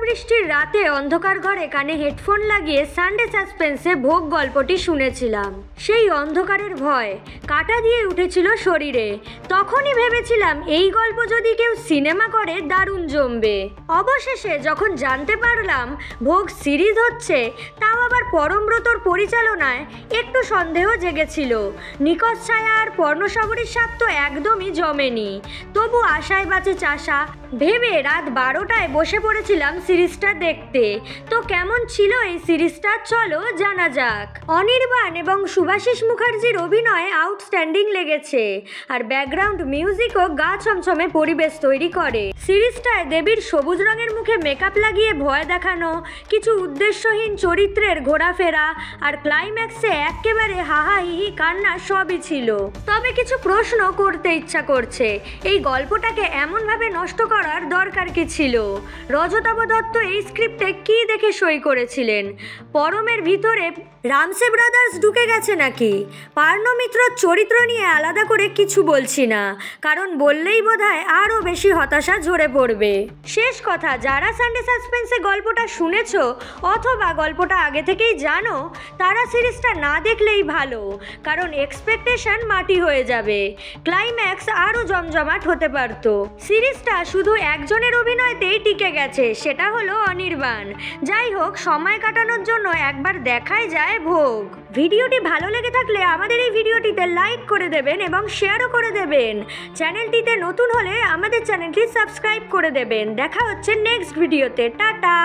বৃষ্টির রাতে অন্ধকার ঘরে কানে হেডফোন লাগিয়ে সানডে সাসপেন্সে ভোগ গল্পটি শুনেছিলাম। সেই অন্ধকারের ভয় কাটা দিয়ে উঠেছিল শরীরে। তখনই ভেবেছিলাম এই গল্প যদি কেউ সিনেমা করে দারুণ জমবে। অবশেষে যখন জানতে পারলাম ভোগ সিরিজ হচ্ছে, তাও আবার পরমব্রতর পরিচালনায়, একটু সন্দেহ জেগেছিল। নিকট ছায়া আর পর্ণসাগরীর স্বাদ তো একদমই জমেনি। তবু আশায় বাঁচে চাষা ভেবে রাত 12টায় বসে পড়েছিলাম সিরিজটা দেখতে। তো কেমন ছিল এই সিরিজটা চলো জানা যাক। অনির্বাণ এবং শুভাশিস মুখার্জির অভিনয় আউটস্ট্যান্ডিং লেগেছে, আর ব্যাকগ্রাউন্ড মিউজিকও গা ছমছমে পরিবেশ তৈরি করে। সিরিজটায় দেবীর সবুজ রঙের মুখে মেকআপ লাগিয়ে ভয় দেখানো, কিছু উদ্দেশ্যহীন চরিত্রের ঘোরাফেরা, আর ক্লাইম্যাক্সে একেবারে হাহাহিহি কান্না সবই ছিল। তবে কিছু প্রশ্ন করতে ইচ্ছা করছে, এই গল্পটাকে এমনভাবে নষ্ট করার দরকার কি ছিল? রজতাভ দত্ত এই স্ক্রিপ্টে কি দেখে সই করেছিলেন? পরমের ভিতরে রামসে ব্রাদার্স ঢুকে গেছে নাকি? পার্ণ মিত্রর চরিত্র নিয়ে আলাদা করে কিছু বলছি না, কারণ বললেই বোধহয় আরও বেশি হতাশা ঝরে পড়বে। শেষ কথা, যারা সানডে সাসপেন্সে গল্পটা শুনেছ অথবা গল্পটা আগে থেকেই জানো, তারা সিরিজটা না দেখলেই ভালো, কারণ এক্সপেকটেশন মাটি হয়ে যাবে। ক্লাইম্যাক্স আরও জমজমাট হতে পারত। সিরিজটা শুধু একজনের অভিনয়তেই টিকে গেছে, সেটা হলো অনির্বাণ। যাই হোক, সময় কাটানোর জন্য একবার দেখাই যায় ভোগ। ভিডিওটি ভালো লেগে থাকলে আমাদের এই ভিডিওটিতে লাইক করে দেবেন এবং শেয়ারও করে দেবেন। চ্যানেলটিতে নতুন হলে আমাদের চ্যানেলটি সাবস্ক্রাইব করে দেবেন। দেখা হচ্ছে নেক্সট ভিডিওতে। টাটা।